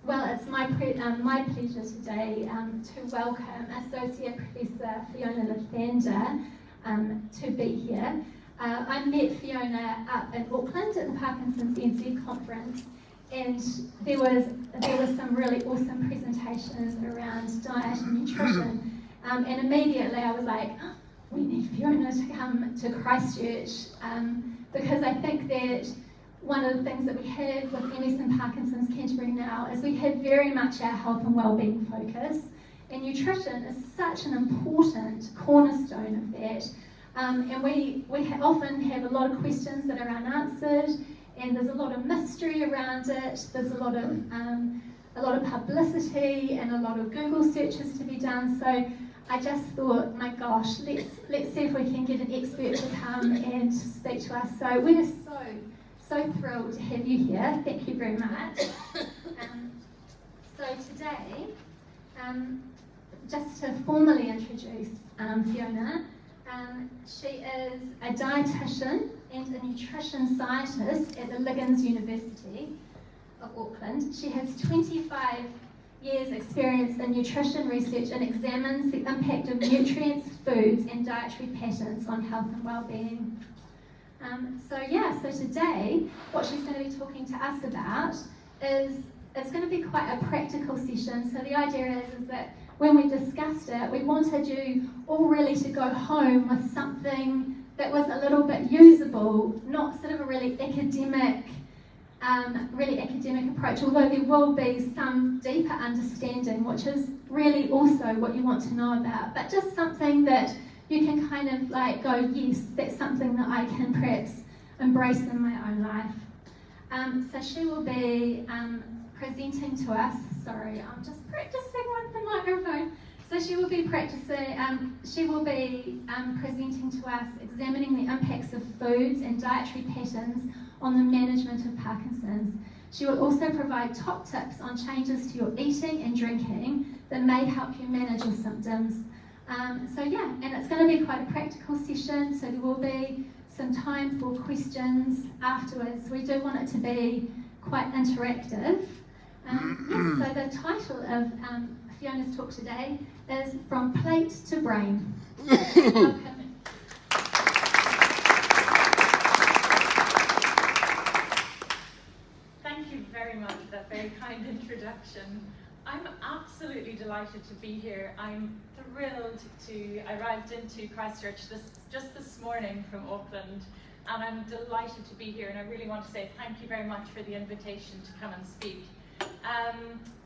Well, it's my pleasure today to welcome Associate Professor Fiona Lithander to be here. I met Fiona up in Auckland at the Parkinson's NZ conference, and there was some really awesome presentations around diet and nutrition, and immediately I was like, oh, we need Fiona to come to Christchurch, because I think that one of the things that we have with MS and Parkinson's Canterbury now is we have very much our health and wellbeing focus, and nutrition is such an important cornerstone of that. And we often have a lot of questions that are unanswered, and there's a lot of mystery around it. There's a lot of publicity and a lot of Google searches to be done. So I just thought, my gosh, let's see if we can get an expert to come and speak to us. So we're so thrilled to have you here. Thank you very much. So today, just to formally introduce Fiona, she is a dietitian and a nutrition scientist at the Liggins University of Auckland. She has 25 years experience in nutrition research and examines the impact of nutrients, foods and dietary patterns on health and well-being. So today, what she's going to be talking to us about is, it's going to be quite a practical session. So the idea is that when we discussed it, we wanted you all really to go home with something that was a little bit usable, not sort of a really academic approach, although there will be some deeper understanding, which is really also what you want to know about, but just something that you can kind of like go, yes, that's something that I can perhaps embrace in my own life. So she will be presenting to us. Sorry, I'm just practicing with the microphone. So she will be presenting to us, examining the impacts of foods and dietary patterns on the management of Parkinson's. She will also provide top tips on changes to your eating and drinking that may help you manage your symptoms. And it's going to be quite a practical session, so there will be some time for questions afterwards. We do want it to be quite interactive. So the title of Fiona's talk today is From Plate to Brain. Welcome. Thank you very much for that very kind introduction. I'm absolutely delighted to be here. I'm thrilled I arrived into Christchurch just this morning from Auckland, and I'm delighted to be here, and I really want to say thank you very much for the invitation to come and speak.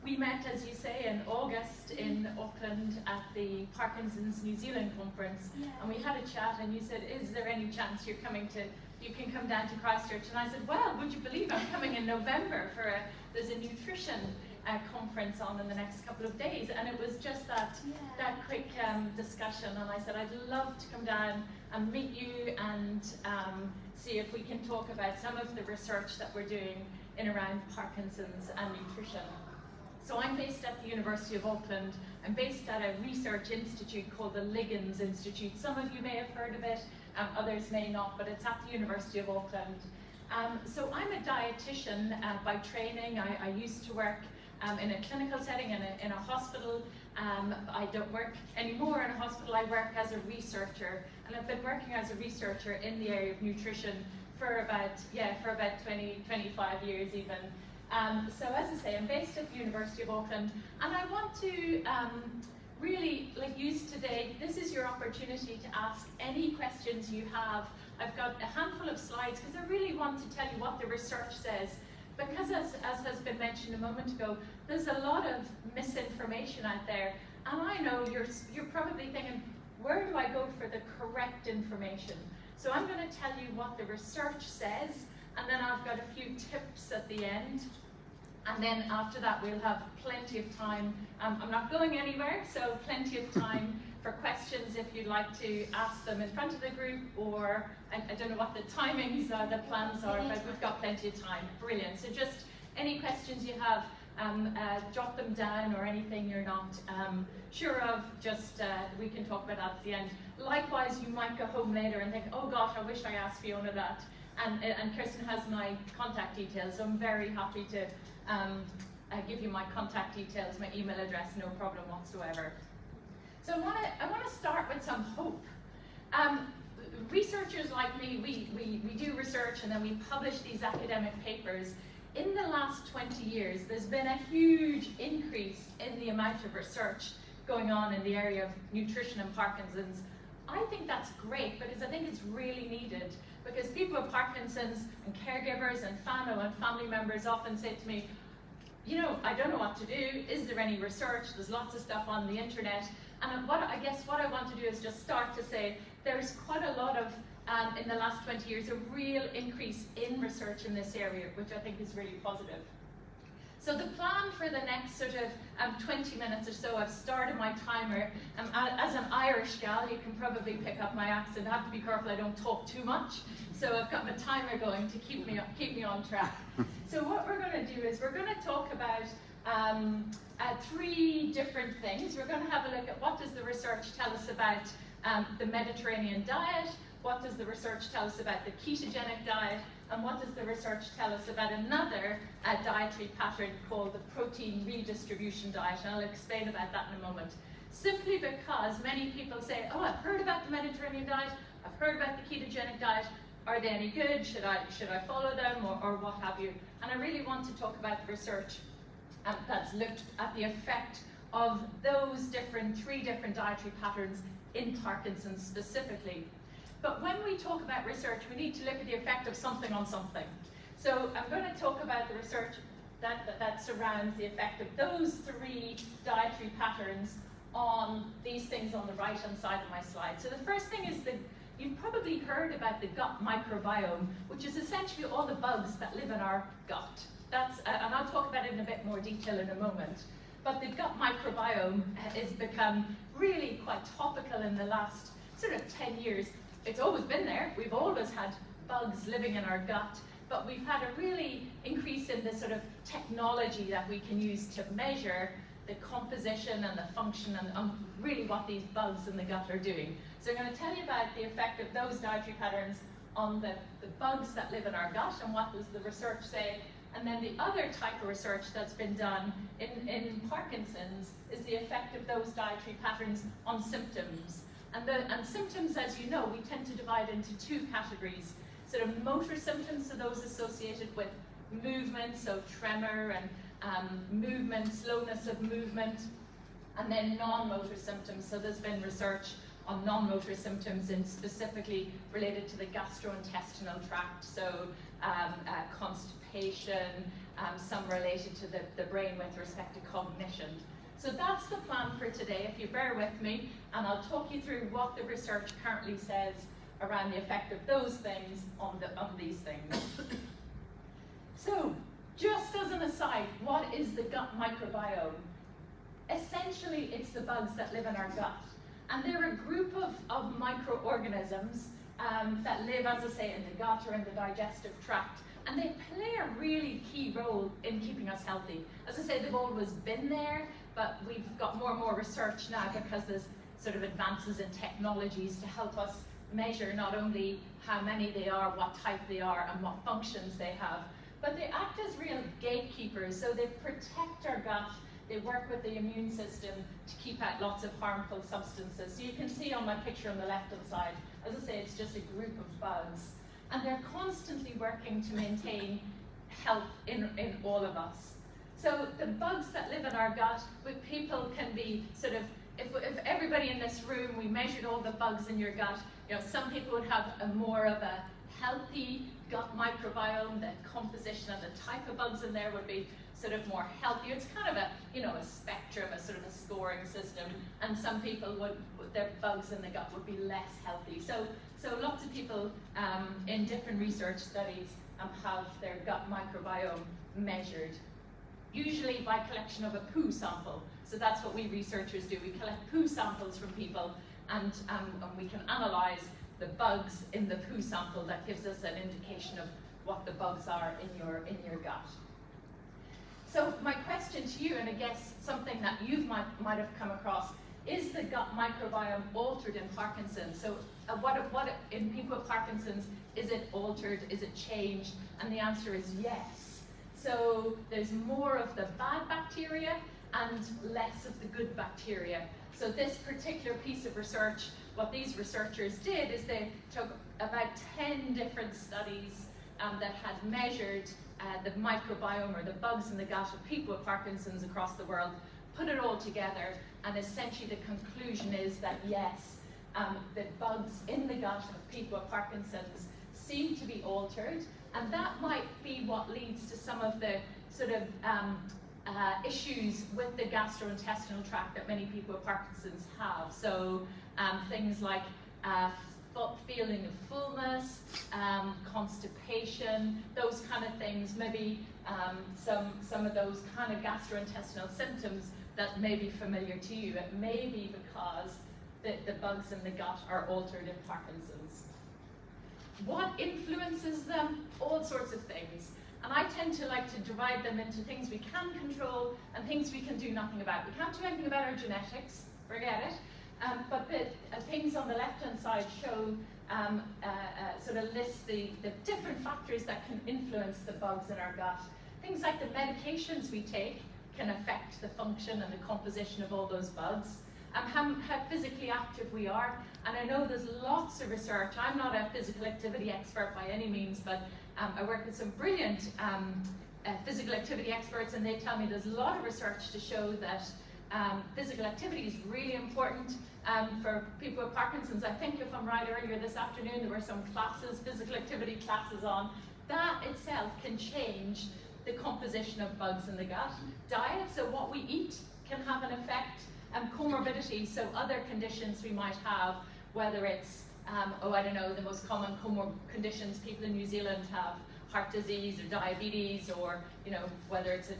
We met, as you say, in August in Auckland at the Parkinson's New Zealand conference, and we had a chat, and you said, is there any chance you can come down to Christchurch? And I said, well, would you believe I'm coming in November there's a nutrition conference on in the next couple of days, and it was just that quick discussion, and I said I'd love to come down and meet you and see if we can talk about some of the research that we're doing in around Parkinson's and nutrition. So I'm based at the University of Auckland. I'm based at a research institute called the Liggins Institute. Some of you may have heard of it, others may not, but it's at the University of Auckland. So I'm a dietitian by training. I used to work in a clinical setting in a hospital. I don't work anymore in a hospital. I work as a researcher, and I've been working as a researcher in the area of nutrition for about 25 years even. So as I say, I'm based at the University of Auckland, and I want to really use today, this is your opportunity to ask any questions you have. I've got a handful of slides because I really want to tell you what the research says. Because as has been mentioned a moment ago, there's a lot of misinformation out there, and I know you're probably thinking, where do I go for the correct information? So I'm going to tell you what the research says, and then I've got a few tips at the end, and then after that we'll have plenty of time. I'm not going anywhere, so plenty of time for questions if you'd like to ask them in front of the group, or I don't know what the timings are, the plans are, but we've got plenty of time. Brilliant. So just any questions you have, jot them down, or anything you're not sure of, just we can talk about that at the end. Likewise, you might go home later and think, oh gosh, I wish I asked Fiona that. And Kirsten has my contact details, so I'm very happy to give you my contact details, my email address, no problem whatsoever. So I want to start with some hope. Researchers like me, we do research and then we publish these academic papers. In the last 20 years, there's been a huge increase in the amount of research going on in the area of nutrition and Parkinson's. I think that's great because I think it's really needed, because people with Parkinson's and caregivers and family members often say to me, you know, I don't know what to do. Is there any research? There's lots of stuff on the internet. And what I want to do is just start to say there's quite a lot of, in the last 20 years, a real increase in research in this area, which I think is really positive. So the plan for the next sort of 20 minutes or so, I've started my timer. As an Irish gal, you can probably pick up my accent. I have to be careful I don't talk too much. So I've got my timer going to keep me on track. So what we're going to do is we're going to talk about 3 different things. We're going to have a look at what does the research tell us about the Mediterranean diet, what does the research tell us about the ketogenic diet, and what does the research tell us about another dietary pattern called the protein redistribution diet, and I'll explain about that in a moment. Simply because many people say, oh, I've heard about the Mediterranean diet, I've heard about the ketogenic diet, are they any good, should I follow them, or what have you? And I really want to talk about the research that's looked at the effect of those 3 different dietary patterns in Parkinson's specifically. But when we talk about research, we need to look at the effect of something on something. So I'm going to talk about the research that surrounds the effect of those 3 dietary patterns on these things on the right-hand side of my slide. So the first thing is that you've probably heard about the gut microbiome, which is essentially all the bugs that live in our gut. And I'll talk about it in a bit more detail in a moment. But the gut microbiome has become really quite topical in the last sort of 10 years. It's always been there. We've always had bugs living in our gut, but we've had a really increase in the sort of technology that we can use to measure the composition and the function and really what these bugs in the gut are doing. So I'm going to tell you about the effect of those dietary patterns on the bugs that live in our gut and what does the research say. And then the other type of research that's been done in Parkinson's is the effect of those dietary patterns on symptoms. And symptoms, as you know, we tend to divide into 2 categories. Sort of motor symptoms, so those associated with movement, so tremor and movement, slowness of movement, and then non-motor symptoms. So there's been research on non-motor symptoms and specifically related to the gastrointestinal tract, so constipation, some related to the brain with respect to cognition. So that's the plan for today, if you bear with me, and I'll talk you through what the research currently says around the effect of those things on these things. So, just as an aside, what is the gut microbiome? Essentially, it's the bugs that live in our gut. And they're a group of microorganisms that live, as I say, in the gut or in the digestive tract. And they play a really key role in keeping us healthy. As I say, they've always been there, but we've got more and more research now because there's sort of advances in technologies to help us measure not only how many they are, what type they are, and what functions they have, but they act as real gatekeepers. So they protect our gut. They work with the immune system to keep out lots of harmful substances. So you can see on my picture on the left-hand side, as I say, it's just a group of bugs. And they're constantly working to maintain health in all of us. So the bugs that live in our gut, with people can be sort of, if everybody in this room, we measured all the bugs in your gut, you know, some people would have more of a healthy gut microbiome. The composition and the type of bugs in there would be sort of more healthy. It's kind of a, you know, a spectrum, a sort of a scoring system. And some people their bugs in the gut would be less healthy. So lots of people in different research studies have their gut microbiome measured, usually by collection of a poo sample. So that's what we researchers do. We collect poo samples from people and we can analyze the bugs in the poo sample. That gives us an indication of what the bugs are in your gut. So my question to you, and I guess something that you might have come across, is the gut microbiome altered in Parkinson's? So what in people with Parkinson's, is it altered, is it changed? And the answer is yes. So there's more of the bad bacteria and less of the good bacteria. So this particular piece of research, what these researchers did is they took about 10 different studies that had measured the microbiome, or the bugs in the gut of people with Parkinson's across the world, put it all together, and essentially the conclusion is that yes, the bugs in the gut of people with Parkinson's seem to be altered, and that might be what leads to some of the sort of issues with the gastrointestinal tract that many people with Parkinson's have. So things like feeling of fullness, constipation, those kind of things, maybe some of those kind of gastrointestinal symptoms that may be familiar to you. It may be because the bugs in the gut are altered in Parkinson's. What influences them? All sorts of things. And I tend to like to divide them into things we can control and things we can do nothing about. We can't do anything about our genetics, forget it. But the things on the left-hand side show, sort of list the different factors that can influence the bugs in our gut. Things like the medications we take can affect the function and the composition of all those bugs. How physically active we are. And I know there's lots of research. I'm not a physical activity expert by any means, but I work with some brilliant physical activity experts, and they tell me there's a lot of research to show that physical activity is really important for people with Parkinson's. I think, if I'm right, earlier this afternoon there were some classes, physical activity classes on. That itself can change the composition of bugs in the gut. Diet, so what we eat, can have an effect. Comorbidity, so other conditions we might have, whether it's, I don't know, the most common conditions people in New Zealand have, heart disease or diabetes, or, you know, whether it's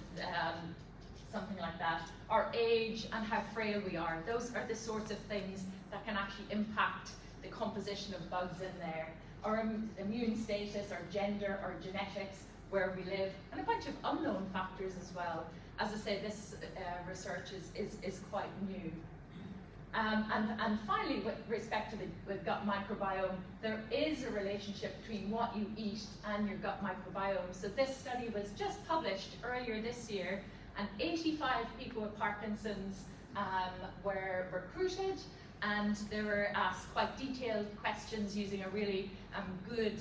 something like that, our age and how frail we are. Those are the sorts of things that can actually impact the composition of bugs in there. Our immune status, our gender, our genetics, where we live, and a bunch of unknown factors as well. As I say, this research is quite new. And finally, with respect to the gut microbiome, there is a relationship between what you eat and your gut microbiome. So this study was just published earlier this year, and 85 people with Parkinson's were recruited, and they were asked quite detailed questions using a really good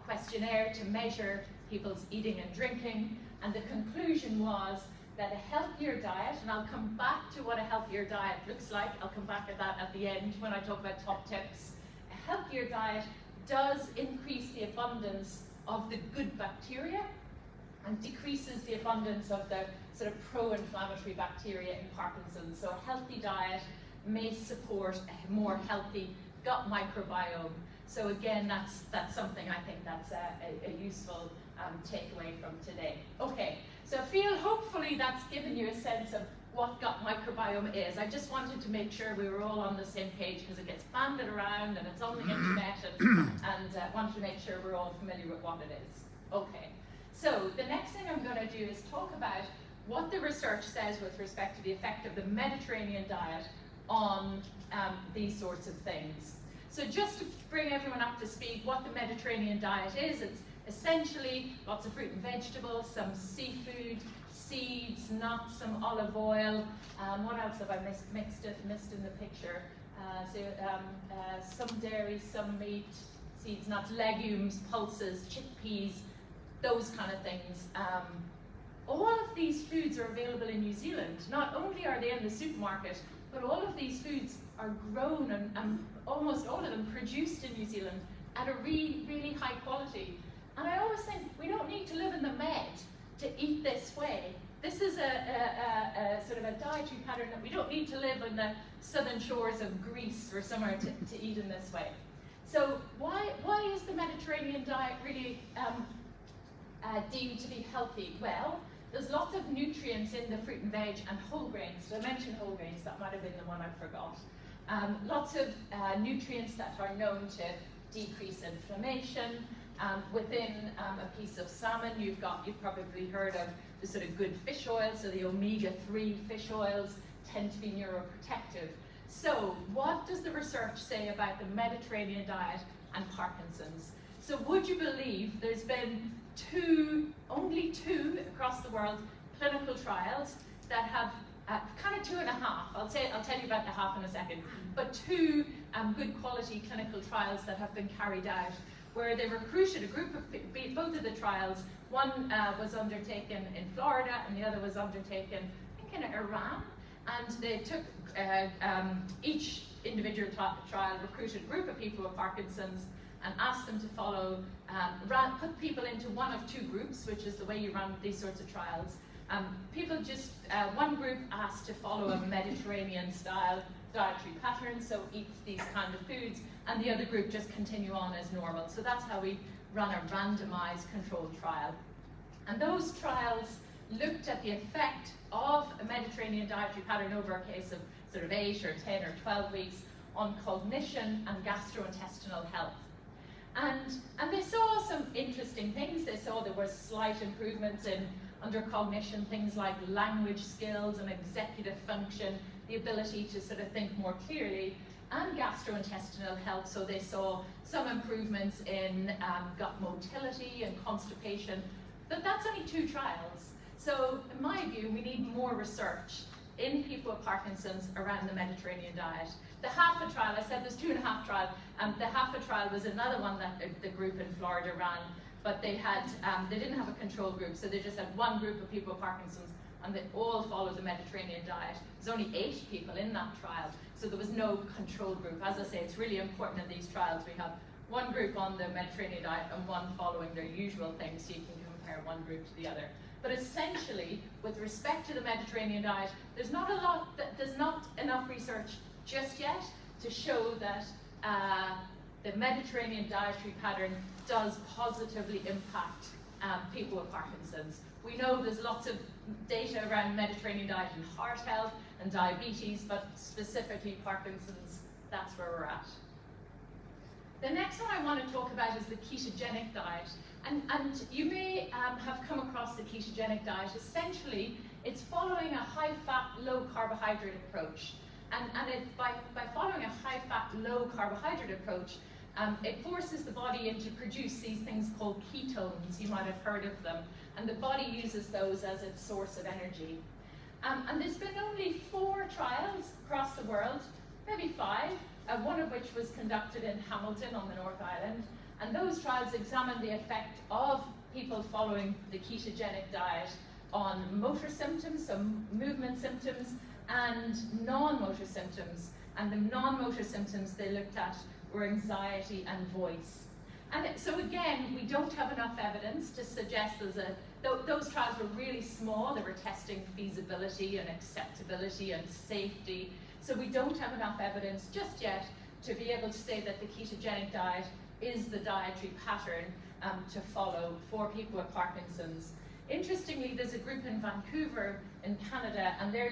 questionnaire to measure people's eating and drinking. And the conclusion was that a healthier diet, and I'll come back to what a healthier diet looks like, I'll come back at that at the end when I talk about top tips. A healthier diet does increase the abundance of the good bacteria and decreases the abundance of the sort of pro-inflammatory bacteria in Parkinson's. So a healthy diet may support a more healthy gut microbiome. So again, that's something I think that's a useful takeaway from today. Okay, so hopefully that's given you a sense of what gut microbiome is. I just wanted to make sure we were all on the same page, because it gets banded around and it's on the internet, and wanted to make sure we're all familiar with what it is. Okay, so the next thing I'm going to do is talk about what the research says with respect to the effect of the Mediterranean diet on these sorts of things. So just to bring everyone up to speed, what the Mediterranean diet is, it's essentially lots of fruit and vegetables, some seafood, seeds, nuts, some olive oil. What else have I missed in the picture? Some dairy, some meat, seeds, nuts, legumes, pulses, chickpeas, those kind of things. All of these foods are available in New Zealand. Not only are they in the supermarket, but all of these foods are grown and almost all of them produced in New Zealand at a really high quality. And I always think we don't need to live in the Med to eat this way. This is a sort of a dietary pattern that we don't need to live on the southern shores of Greece or somewhere to eat in this way. So why is the Mediterranean diet really deemed to be healthy? Well, there's lots of nutrients in the fruit and veg and whole grains. Did I mention whole grains? That might have been the one I forgot. Lots of nutrients that are known to decrease inflammation. Within a piece of salmon, you've probably heard of the sort of good fish oil, so the omega-3 fish oils tend to be neuroprotective. So what does the research say about the Mediterranean diet and Parkinson's? So would you believe there's been only two across the world clinical trials that have kind of 2.5. I'll tell you about the half in a second, but two good quality clinical trials that have been carried out, where they recruited a group of both of the trials. One was undertaken in Florida, and the other was undertaken, I think, in Iran. And they took each individual trial, recruited a group of people with Parkinson's, and asked them to follow, put people into one of two groups, which is the way you run these sorts of trials. One group asked to follow a Mediterranean-style dietary pattern, so eat these kind of foods, and the other group just continue on as normal. So that's how we run a randomized controlled trial. And those trials looked at the effect of a Mediterranean dietary pattern over a case of sort of 8 or 10 or 12 weeks on cognition and gastrointestinal health. And they saw some interesting things. They saw there were slight improvements under cognition, things like language skills and executive function, the ability to sort of think more clearly, and gastrointestinal health. So they saw some improvements in gut motility and constipation, but that's only 2 trials. So in my view, we need more research in people with Parkinson's around the Mediterranean diet. The HAFA trial, I said there's 2.5 trials. The HAFA trial was another one that the group in Florida ran, but they didn't have a control group, so they just had one group of people with Parkinson's, and they all followed the Mediterranean diet. There's only 8 people in that trial, so there was no control group. As I say, it's really important in these trials we have one group on the Mediterranean diet and one following their usual things, so you can compare one group to the other. But essentially, with respect to the Mediterranean diet, there's not enough research just yet to show that the Mediterranean dietary pattern does positively impact people with Parkinson's. We know there's lots of data around Mediterranean diet and heart health and diabetes, but specifically Parkinson's, that's where we're at. The next one I want to talk about is the ketogenic diet. And you may have come across the ketogenic diet. Essentially, it's following a high-fat, low-carbohydrate approach. And by following a high-fat, low-carbohydrate approach, it forces the body to produce these things called ketones. You might have heard of them. And the body uses those as its source of energy. And there's been only 4 trials across the world, maybe 5, one of which was conducted in Hamilton on the North Island. And those trials examined the effect of people following the ketogenic diet on motor symptoms, so movement symptoms, and non-motor symptoms. And the non-motor symptoms they looked at were anxiety and voice. And so again, we don't have enough evidence to suggest those trials were really small. They were testing feasibility and acceptability and safety. So we don't have enough evidence just yet to be able to say that the ketogenic diet is the dietary pattern to follow for people with Parkinson's. Interestingly, there's a group in Vancouver in Canada, and they're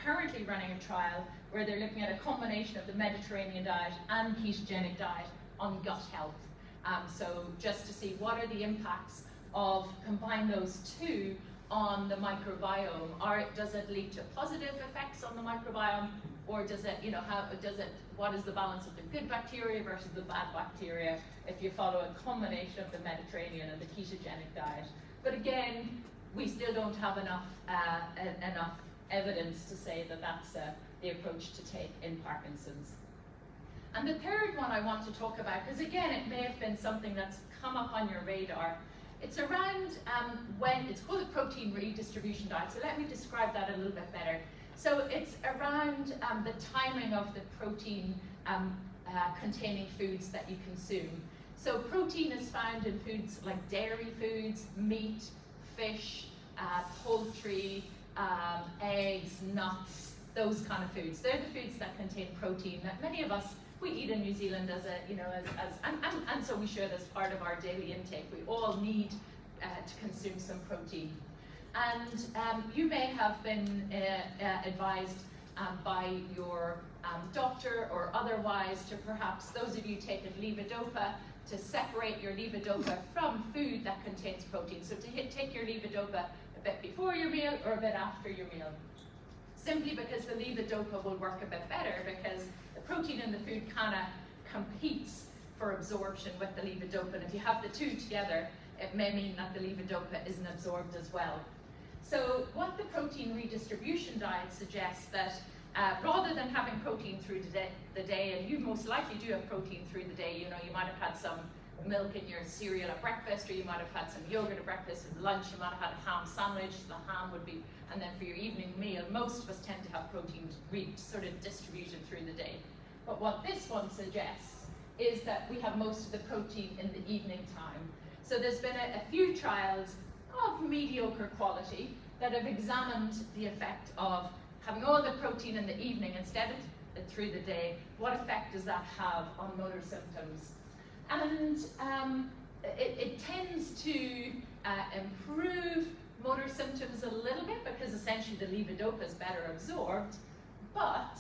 currently running a trial where they're looking at a combination of the Mediterranean diet and ketogenic diet on gut health. So just to see what are the impacts of combine those two on the microbiome. Does it lead to positive effects on the microbiome, or does it, what is the balance of the good bacteria versus the bad bacteria if you follow a combination of the Mediterranean and the ketogenic diet? But again, we still don't have enough evidence to say that that's the approach to take in Parkinson's. And the third one I want to talk about, because again, it may have been something that's come up on your radar. It's around it's called a protein redistribution diet. So let me describe that a little bit better. So it's around the timing of the protein containing foods that you consume. So protein is found in foods like dairy foods, meat, fish, poultry, eggs, nuts, those kind of foods. They're the foods that contain protein that many of us we eat in New Zealand and so we share this part of our daily intake. We all need to consume some protein. And you may have been advised by your doctor or otherwise to perhaps, those of you taking levodopa, to separate your levodopa from food that contains protein. So to take your levodopa a bit before your meal or a bit after your meal. Simply because the levodopa will work a bit better, because the protein in the food kind of competes for absorption with the levodopa. And if you have the two together, it may mean that the levodopa isn't absorbed as well. So what the protein redistribution diet suggests that rather than having protein through the day, and you most likely do have protein through the day, you know, you might have had some milk in your cereal at breakfast, or you might have had some yogurt at breakfast, and lunch you might have had a ham sandwich, the ham would be, and then for your evening meal, most of us tend to have protein sort of distributed through the day. But what this one suggests is that we have most of the protein in the evening time. So there's been a few trials of mediocre quality that have examined the effect of having all the protein in the evening instead of through the day. What effect does that have on motor symptoms? And it tends to improve motor symptoms a little bit because essentially the levodopa is better absorbed, but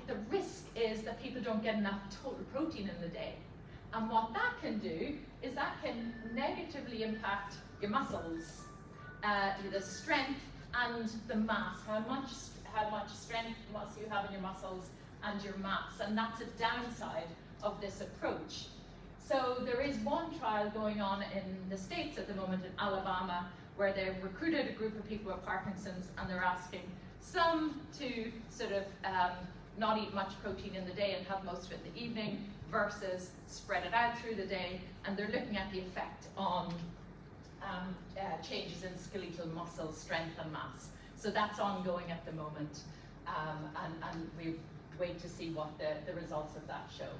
the risk is that people don't get enough total protein in the day. And what that can do is that can negatively impact your muscles, the strength and the mass, how much strength you have in your muscles and your mass, and that's a downside of this approach. So there is one trial going on in the States at the moment in Alabama where they've recruited a group of people with Parkinson's, and they're asking some to sort of not eat much protein in the day and have most of it in the evening versus spread it out through the day, and they're looking at the effect on changes in skeletal muscle strength and mass. So that's ongoing at the moment, and we wait to see what the results of that show.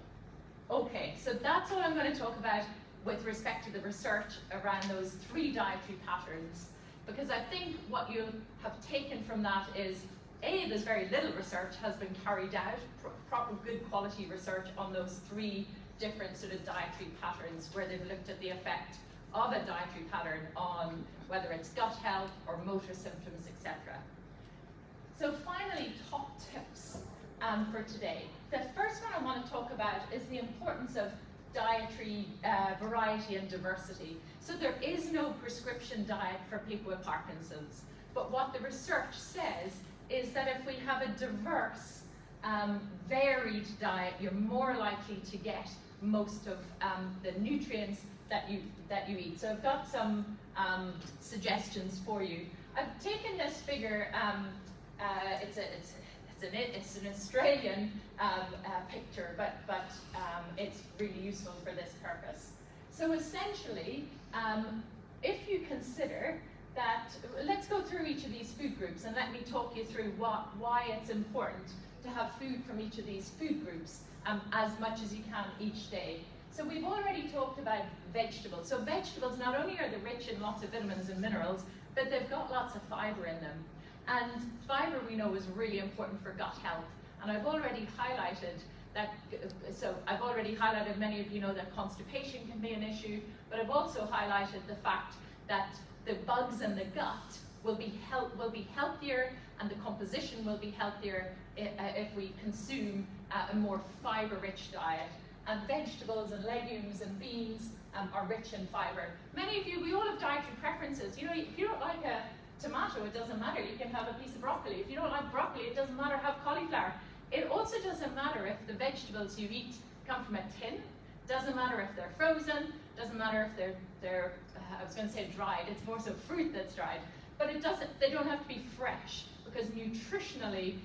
Okay, so that's what I'm going to talk about with respect to the research around those 3 dietary patterns, because I think what you have taken from that is, A, there's very little research has been carried out, proper good quality research on those 3 different sort of dietary patterns where they've looked at the effect of a dietary pattern on whether it's gut health or motor symptoms, etc. So finally, top tips for today. The first one I want to talk about is the importance of dietary variety and diversity. So there is no prescription diet for people with Parkinson's, but what the research says is that if we have a diverse, varied diet, you're more likely to get most of the nutrients that you eat. So I've got some suggestions for you. I've taken this figure. It's an Australian picture, but it's really useful for this purpose. So essentially, if you consider that, let's go through each of these food groups and let me talk you through why it's important to have food from each of these food groups as much as you can each day. So we've already talked about vegetables. So vegetables, not only are they rich in lots of vitamins and minerals, but they've got lots of fiber in them. And fiber, we know, is really important for gut health. And I've already highlighted that, so I've already highlighted, many of you know that constipation can be an issue, but I've also highlighted the fact that the bugs in the gut will be healthier, and the composition will be healthier if we consume a more fiber-rich diet. And vegetables and legumes and beans are rich in fiber. Many of you, we all have dietary preferences. You know, if you don't like a tomato, it doesn't matter. You can have a piece of broccoli. If you don't like broccoli, it doesn't matter. Have cauliflower. It also doesn't matter if the vegetables you eat come from a tin. Doesn't matter if they're frozen. Doesn't matter if they're I was going to say dried. It's more so fruit that's dried. But they don't have to be fresh, because nutritionally,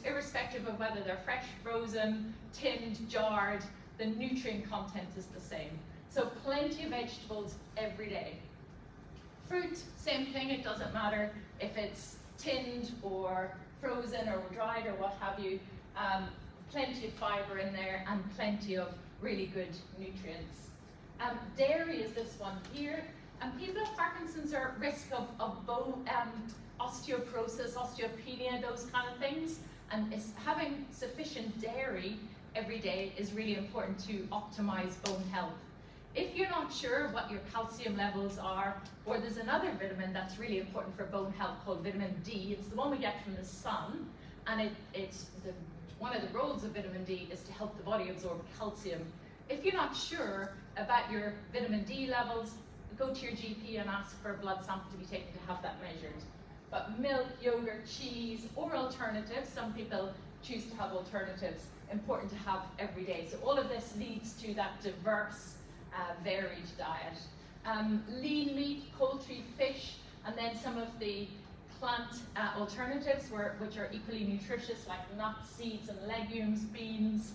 irrespective of whether they're fresh, frozen, tinned, jarred, the nutrient content is the same. So plenty of vegetables every day. Fruit, same thing. It doesn't matter if it's tinned or frozen or dried or what have you. Plenty of fiber in there and plenty of really good nutrients. Dairy is this one here. People with Parkinson's are at risk of bone osteoporosis, osteopenia, those kind of things. And having sufficient dairy every day is really important to optimize bone health. If you're not sure what your calcium levels are, or there's another vitamin that's really important for bone health called vitamin D. It's the one we get from the sun, and one of the roles of vitamin D is to help the body absorb calcium. If you're not sure about your vitamin D levels, go to your GP and ask for a blood sample to be taken to have that measured. But milk, yogurt, cheese, or alternatives, some people choose to have alternatives, important to have every day. So all of this leads to that diverse, varied diet. lean meat, poultry, fish, and then some of the plant alternatives which are equally nutritious, like nuts, seeds and legumes, beans,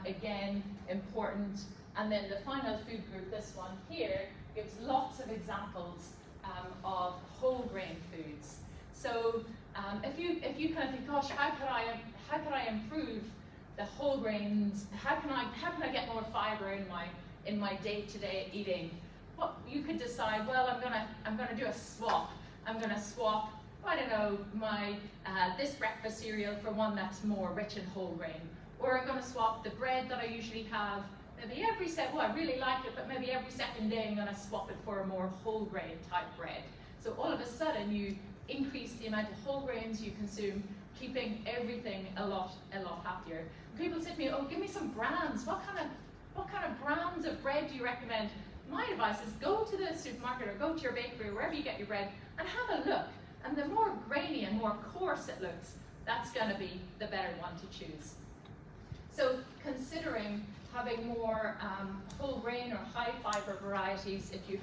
again important. And then the final food group, this one here, gives lots of examples of whole grain foods. So if you kind of think, gosh, how could I improve the whole grains? How can I get more fiber in my day-to-day eating? Well, you could decide, well, I'm gonna do a swap. I'm gonna swap, I don't know, my this breakfast cereal for one that's more rich in whole grain, or I'm gonna swap the bread that I usually have. Maybe I really like it, but maybe every second day I'm gonna swap it for a more whole grain type bread. So all of a sudden you increase the amount of whole grains you consume, keeping everything a lot happier. People say to me, oh, give me some brands. What kind of brands of bread do you recommend? My advice is go to the supermarket or go to your bakery or wherever you get your bread and have a look. And the more grainy and more coarse it looks, that's going to be the better one to choose. So considering having more whole grain or high fiber varieties, if you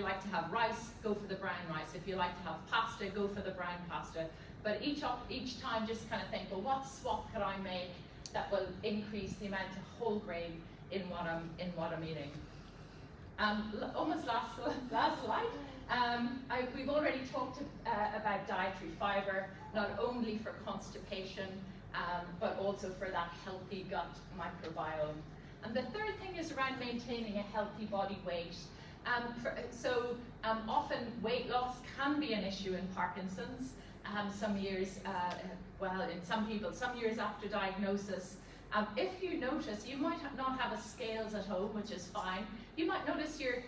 like to have rice, go for the brown rice. If you like to have pasta, go for the brown pasta. But each time just kind of think, well, what swap could I make that will increase the amount of whole grain in what I'm eating? Almost last slide. We've already talked about dietary fiber, not only for constipation, but also for that healthy gut microbiome. And the third thing is around maintaining a healthy body weight. Often weight loss can be an issue in Parkinson's. Some years, in some people, some years after diagnosis. If you notice, you might not have a scales at home, which is fine. You might notice your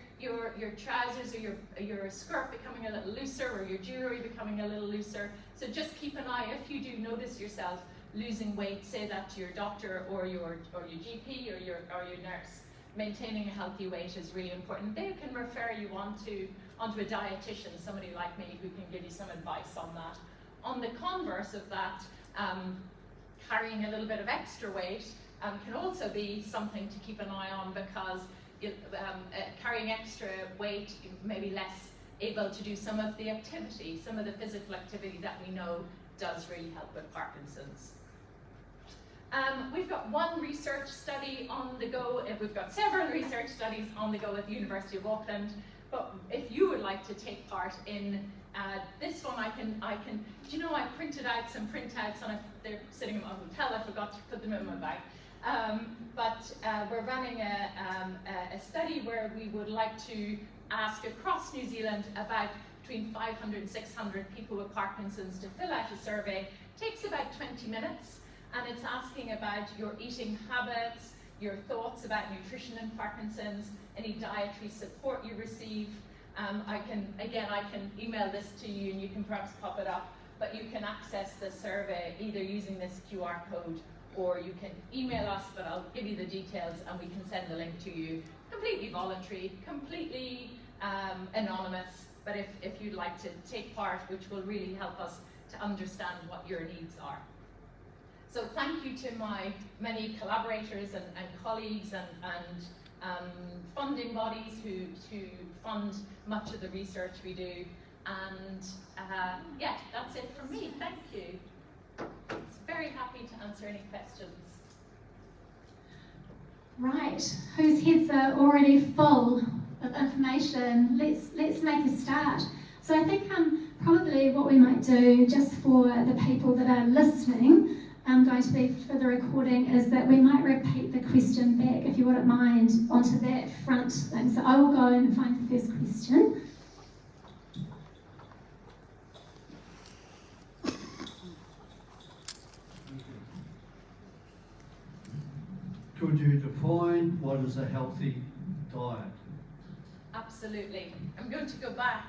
trousers or your skirt becoming a little looser, or your jewelry becoming a little looser. So just keep an eye. If you do notice yourself losing weight, say that to your doctor or your GP or your nurse. Maintaining a healthy weight is really important. They can refer you onto a dietitian, somebody like me who can give you some advice on that. On the converse of that, carrying a little bit of extra weight can also be something to keep an eye on, because carrying extra weight, you may be less able to do some of the activity, some of the physical activity that we know does really help with Parkinson's. We've got one research study on the go. We've got several research studies on the go at the University of Auckland. But if you would like to take part in this one, I printed out some printouts, and they're sitting in my hotel. I forgot to put them in my bag. But we're running a study where we would like to ask across New Zealand about between 500 and 600 people with Parkinson's to fill out a survey. It takes about 20 minutes. And it's asking about your eating habits, your thoughts about nutrition in Parkinson's, any dietary support you receive. I can email this to you and you can perhaps pop it up, but you can access the survey either using this QR code, or you can email us, but I'll give you the details and we can send the link to you. Completely voluntary, completely anonymous, but if you'd like to take part, which will really help us to understand what your needs are. So thank you to my many collaborators and colleagues and funding bodies who fund much of the research we do. And yeah, that's it from me. Thank you. Very happy to answer any questions. Right, whose heads are already full of information? Let's make a start. So I think probably what we might do, just for the people that are listening, going to be for the recording, is that we might repeat the question back, if you wouldn't mind, onto that front thing. So I will go and find the first question. Could you define what is a healthy diet? Absolutely. I'm going to go back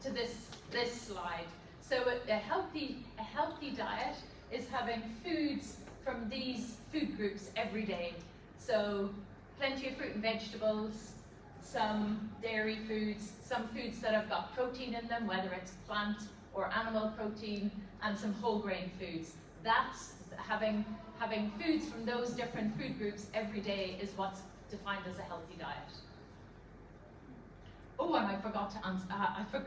to this slide. So a healthy diet is having foods from these food groups every day. So plenty of fruit and vegetables, some dairy foods, some foods that have got protein in them, whether it's plant or animal protein, and some whole grain foods. That's having foods from those different food groups every day is what's defined as a healthy diet. Oh, and I forgot to answer.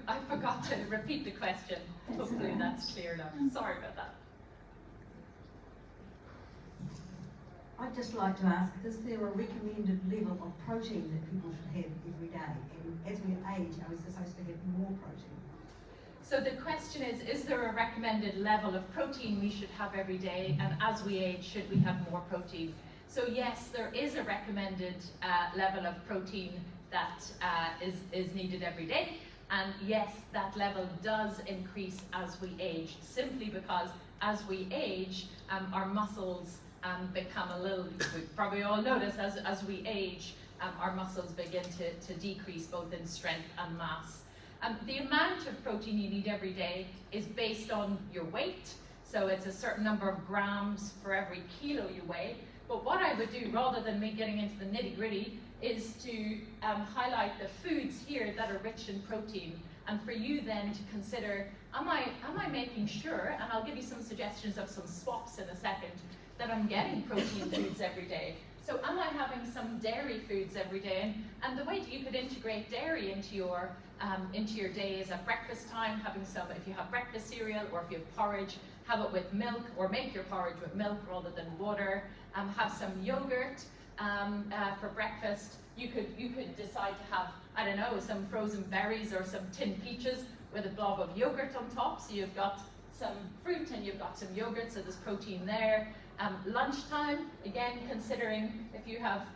I forgot to repeat the question. Hopefully that's clear enough. Sorry about that. I'd just like to ask, is there a recommended level of protein that people should have every day? And as we age, are we supposed to have more protein? So the question is there a recommended level of protein we should have every day? And as we age, should we have more protein? So yes, there is a recommended level of protein that is needed every day. And yes, that level does increase as we age, simply because as we age, our muscles become a little, we probably all notice as we age, our muscles begin to decrease both in strength and mass. The amount of protein you need every day is based on your weight, so it's a certain number of grams for every kilo you weigh. But what I would do, rather than me getting into the nitty-gritty, is to highlight the foods here that are rich in protein, and for you then to consider, am I making sure, and I'll give you some suggestions of some swaps in a second, that I'm getting protein foods every day. So am I having some dairy foods every day? And the way that you could integrate dairy into your day is at breakfast time, having some, if you have breakfast cereal or if you have porridge, have it with milk, or make your porridge with milk rather than water. Have some yogurt for breakfast. You could decide to have, I don't know, some frozen berries or some tinned peaches with a blob of yogurt on top. So you've got some fruit and you've got some yogurt, so there's protein there. Lunchtime, again, considering if you have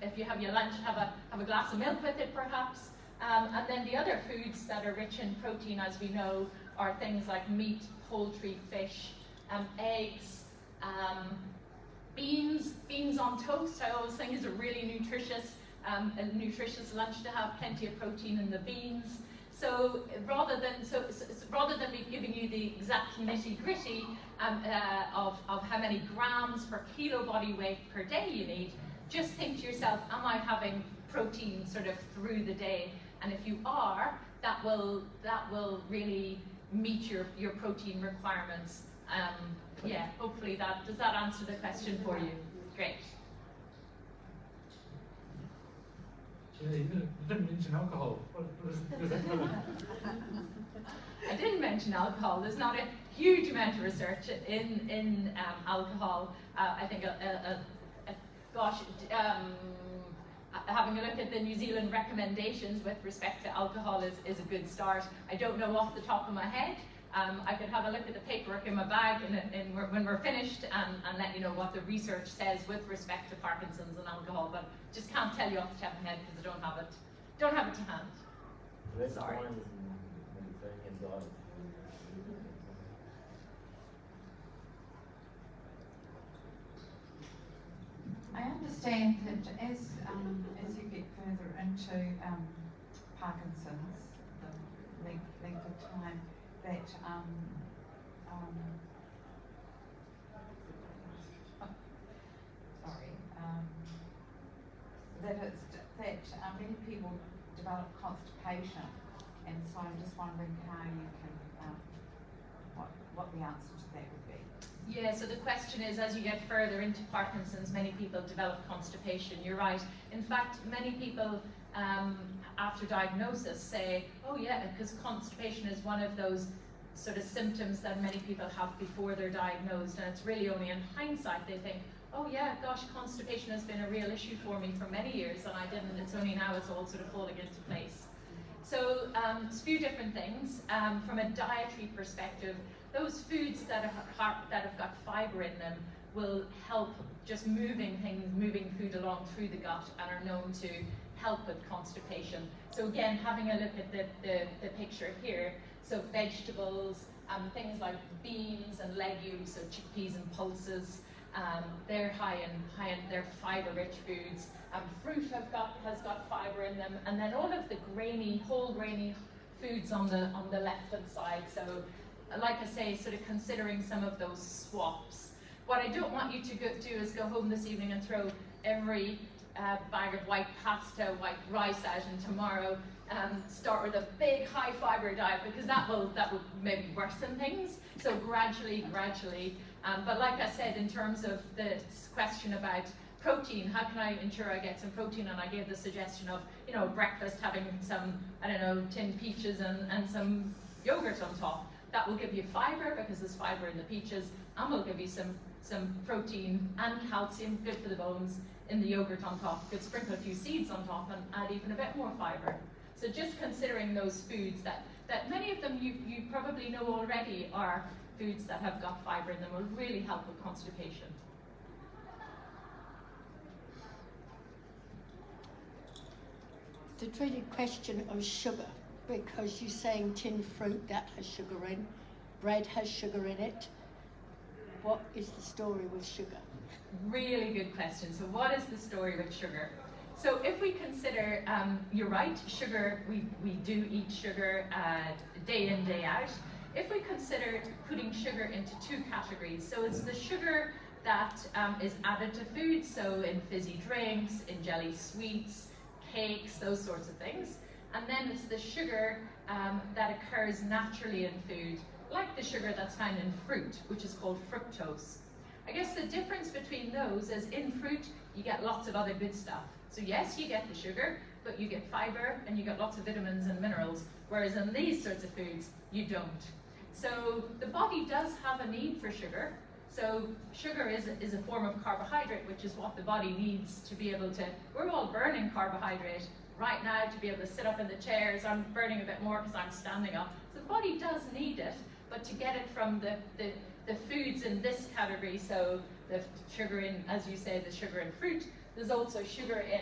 your lunch, have a glass of milk with it perhaps. And then the other foods that are rich in protein, as we know, are things like meat, poultry, fish, eggs, beans on toast. I always think is a really nutritious lunch to have plenty of protein in the beans. So rather than me giving you the exact nitty-gritty of how many grams per kilo body weight per day you need, just think to yourself, am I having protein sort of through the day? And if you are, that will really meet your protein requirements. Yeah, hopefully does that answer the question for you? Great. Yeah, you didn't mention alcohol. What is that? I didn't mention alcohol. There's not a huge amount of research in alcohol. I think having a look at the New Zealand recommendations with respect to alcohol is a good start. I don't know off the top of my head. I could have a look at the paperwork in my bag when we're finished and let you know what the research says with respect to Parkinson's and alcohol, but just can't tell you off the top of my head because I don't have it to hand. Sorry. I understand that as you get further into Parkinson's, the length of time, that that many people develop constipation, and so I'm just wondering how you can what the answer to that would be. Yeah, so the question is, as you get further into Parkinson's, many people develop constipation. You're right. In fact, many people after diagnosis say, oh yeah, because constipation is one of those sort of symptoms that many people have before they're diagnosed, and it's really only in hindsight they think, oh yeah, gosh, constipation has been a real issue for me for many years and I didn't, it's only now it's all sort of falling into place. So a few different things. From a dietary perspective, those foods that have got fibre in them will help just moving food along through the gut and are known to help with constipation. So again, having a look at the picture here, so vegetables, things like beans and legumes, so chickpeas and pulses, they're they're fibre-rich foods. Fruit has got fibre in them, and then all of the whole grainy foods on the left-hand side. So, like I say, sort of considering some of those swaps. What I don't want you to do is go home this evening and throw every bag of white pasta, white rice out, and tomorrow start with a big high fibre diet, because that will maybe worsen things. So gradually. But like I said, in terms of the question about protein, how can I ensure I get some protein? And I gave the suggestion of you know, breakfast having some, I don't know, tinned peaches and some yogurt on top. That will give you fibre because there's fibre in the peaches, and will give you some protein and calcium, good for the bones, in the yogurt on top. You could sprinkle a few seeds on top and add even a bit more fibre. So just considering those foods that many of them you probably know already are foods that have got fibre in them will really help with constipation. The dreaded question of sugar, because you're saying tinned fruit, that has sugar in, bread has sugar in it. What is the story with sugar? Really good question. So what is the story with sugar? So if we consider, you're right, sugar, we do eat sugar day in, day out. If we consider putting sugar into two categories, so it's the sugar that is added to food, so in fizzy drinks, in jelly sweets, cakes, those sorts of things. And then it's the sugar that occurs naturally in food, like the sugar that's found in fruit, which is called fructose. I guess the difference between those is in fruit, you get lots of other good stuff. So yes, you get the sugar, but you get fibre and you get lots of vitamins and minerals, whereas in these sorts of foods, you don't. So the body does have a need for sugar. So sugar is a form of carbohydrate, which is what the body needs to be able to, we're all burning carbohydrate right now to be able to sit up in the chairs. I'm burning a bit more because I'm standing up. So the body does need it, but to get it from the foods in this category, so the sugar in, as you say, the sugar in fruit, there's also sugar in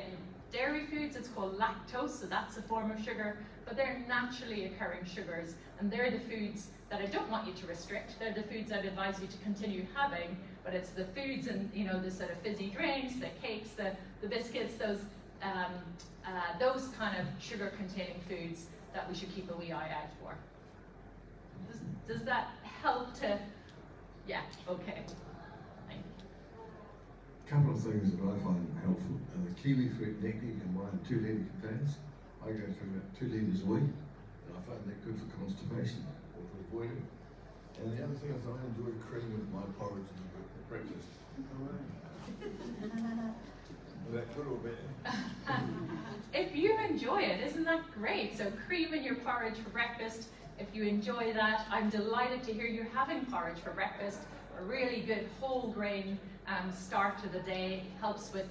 dairy foods, it's called lactose, so that's a form of sugar, but they're naturally occurring sugars, and they're the foods that I don't want you to restrict. They're the foods I'd advise you to continue having, but it's the foods and, you know, the sort of fizzy drinks, the cakes, the biscuits, those kind of sugar-containing foods that we should keep a wee eye out for. Does that help to? Yeah, okay. Thank you. A couple of things that I find helpful. The kiwi fruit nectar you can buy in 2 litre containers. I go through about 2 litres a week, and I find that good for constipation or to avoid it. And the other thing is I enjoy cream with my porridge at breakfast. Is that good or bad? If you enjoy it, isn't that great? So cream in your porridge for breakfast. If you enjoy that, I'm delighted to hear you're having porridge for breakfast. A really good whole grain start to the day, helps with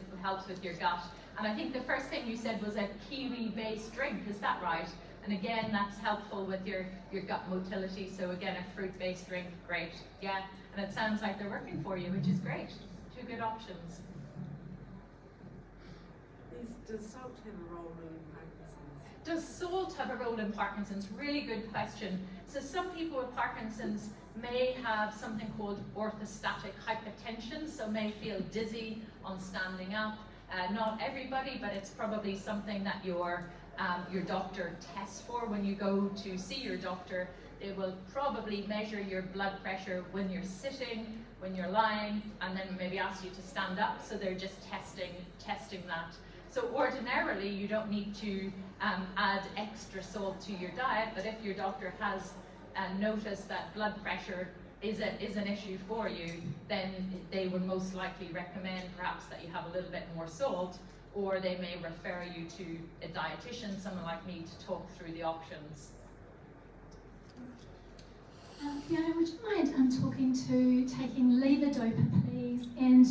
your gut. And I think the first thing you said was a kiwi-based drink, is that right? And again, that's helpful with your gut motility. So again, a fruit-based drink, great. Yeah, and it sounds like they're working for you, which is great. 2 good options. Does salt have a role in Parkinson's? Does salt have a role in Parkinson's? Really good question. So some people with Parkinson's may have something called orthostatic hypotension, so may feel dizzy on standing up. Not everybody, but it's probably something that your doctor tests for when you go to see your doctor. They will probably measure your blood pressure when you're sitting, when you're lying, and then maybe ask you to stand up. So they're just testing that. So ordinarily, you don't need to add extra salt to your diet, but if your doctor has noticed that blood pressure is an issue for you, then they would most likely recommend perhaps that you have a little bit more salt, or they may refer you to a dietitian, someone like me, to talk through the options. Fiona, would you mind talking to taking levodopa, please, and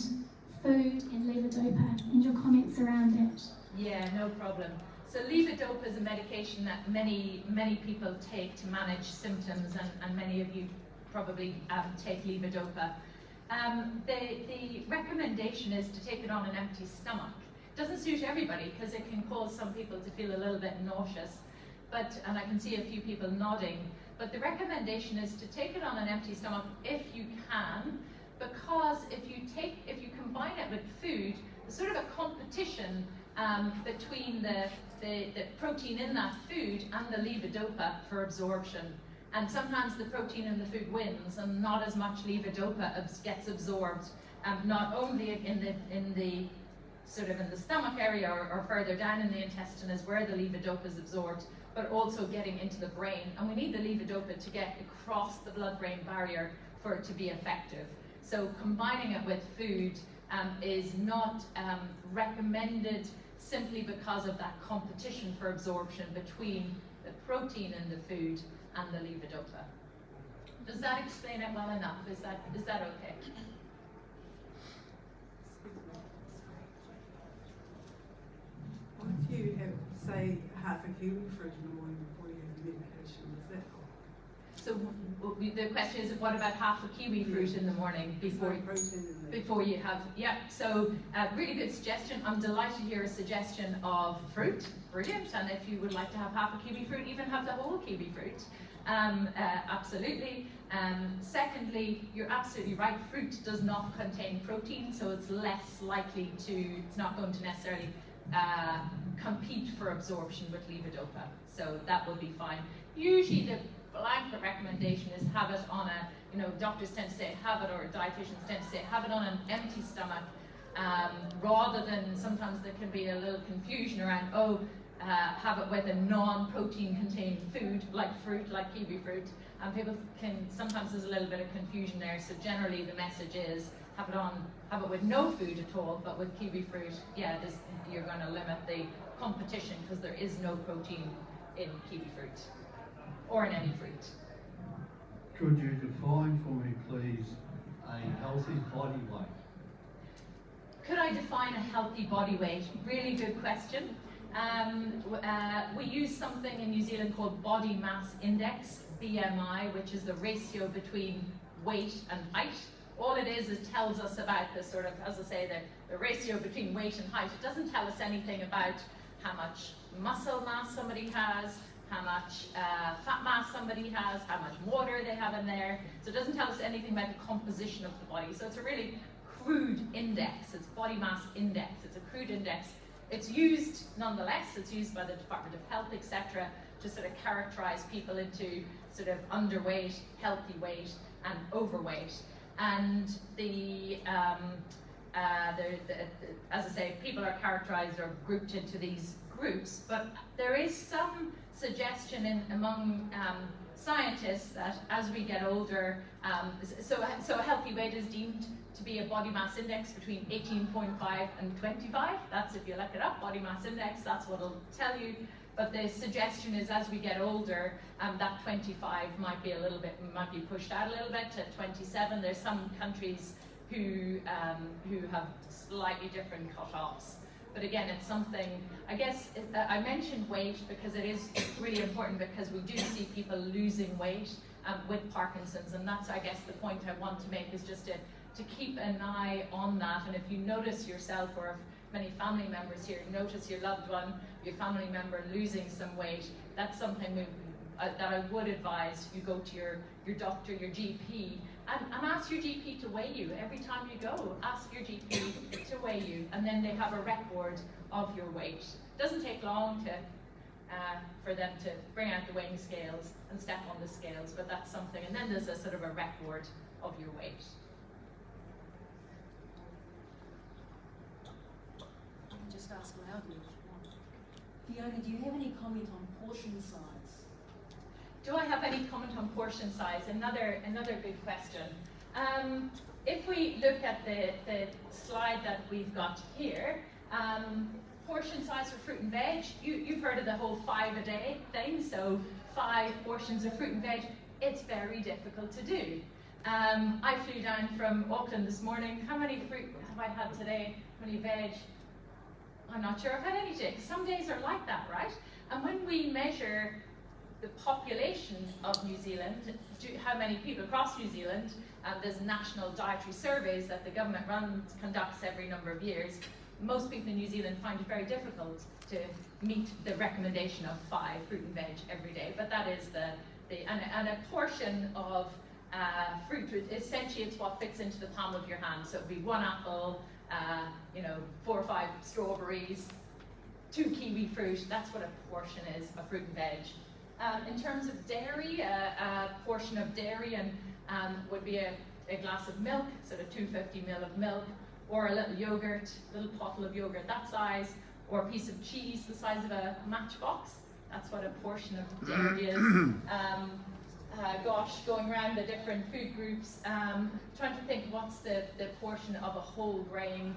food and levodopa, and your comments around it? Yeah, no problem. So levodopa is a medication that many people take to manage symptoms, and many of you probably take levodopa. The recommendation is to take it on an empty stomach. It doesn't suit everybody because it can cause some people to feel a little bit nauseous, and I can see a few people nodding, but the recommendation is to take it on an empty stomach if you can, because if you combine it with food, there's sort of a competition between the protein in that food and the levodopa for absorption. And sometimes the protein in the food wins, and not as much levodopa gets absorbed, not only in the stomach area or further down in the intestine is where the levodopa is absorbed, but also getting into the brain. And we need the levodopa to get across the blood-brain barrier for it to be effective. So combining it with food is not recommended simply because of that competition for absorption between the protein in the food and the levodopa. Does that explain it well enough? Is that okay? What if you have, say, half a kiwi fruit in the morning before you have your medication? Is that So the question is, what about half a kiwi fruit in the morning before you have? Yeah. So really good suggestion. I'm delighted to hear a suggestion of fruit. Brilliant. And if you would like to have half a kiwi fruit, even have the whole kiwi fruit. Absolutely. Secondly, you're absolutely right. Fruit does not contain protein, so it's less likely to. It's not going to necessarily compete for absorption with levodopa. So that would be fine. Usually the blanket recommendation is have it on a, doctors tend to say have it, or dietitians tend to say have it on an empty stomach, rather than sometimes there can be a little confusion around, have it with a non-protein containing food, like fruit, like kiwi fruit, and people sometimes there's a little bit of confusion there, so generally the message is have it with no food at all, but with kiwi fruit, you're going to limit the competition because there is no protein in kiwi fruit. Or in any fruit. Could you define for me, please, a healthy body weight? Could I define a healthy body weight? Really good question. We use something in New Zealand called body mass index, BMI, which is the ratio between weight and height. All it is tells us about the sort of, as I say, the ratio between weight and height. It doesn't tell us anything about how much muscle mass somebody has, how much fat mass somebody has, how much water they have in there. So it doesn't tell us anything about the composition of the body. So it's a really crude index. It's body mass index. It's a crude index. It's used nonetheless. It's used by the Department of Health, etc., to sort of characterize people into sort of underweight, healthy weight, and overweight. And as I say, people are characterized or grouped into these groups, but there is some suggestion among scientists that as we get older, so a healthy weight is deemed to be a body mass index between 18.5 and 25. That's, if you look it up, body mass index, that's what it'll tell you. But the suggestion is as we get older, that 25 might be pushed out a little bit to 27. There's some countries who have slightly different cutoffs. But again, it's something, I guess, I mentioned weight because it is really important, because we do see people losing weight with Parkinson's, and that's, I guess, the point I want to make, is just to keep an eye on that. And if you notice yourself, or if many family members here notice your loved one, your family member losing some weight, that's something that I would advise you go to your doctor, your GP, and ask your GP to weigh you. Every time you go, ask your GP to weigh you, and then they have a record of your weight. It doesn't take long for them to bring out the weighing scales and step on the scales, but that's something, and then there's a sort of a record of your weight. I can just ask loudly if you want. Fiona, do you have any comment on portion size? Do I have any comment on portion size? Another good question. If we look at the slide that we've got here, portion size for fruit and veg, you've heard of the whole 5 a day thing, so 5 portions of fruit and veg. It's very difficult to do. I flew down from Auckland this morning. How many fruit have I had today? How many veg? I'm not sure I've had any today. Some days are like that, right? And when we measure the population of New Zealand, how many people across New Zealand, there's national dietary surveys that the government conducts every number of years. Most people in New Zealand find it very difficult to meet the recommendation of 5 fruit and veg every day, but that is and a portion of fruit, essentially it's what fits into the palm of your hand. So it would be 1 apple, 4 or 5 strawberries, 2 kiwi fruit. That's what a portion is of fruit and veg. In terms of dairy, a portion of dairy would be a glass of milk, sort of 250 ml of milk, or a little yogurt, a little bottle of yogurt that size, or a piece of cheese the size of a matchbox. That's what a portion of dairy is. Going around the different food groups, trying to think what's the portion of a whole grain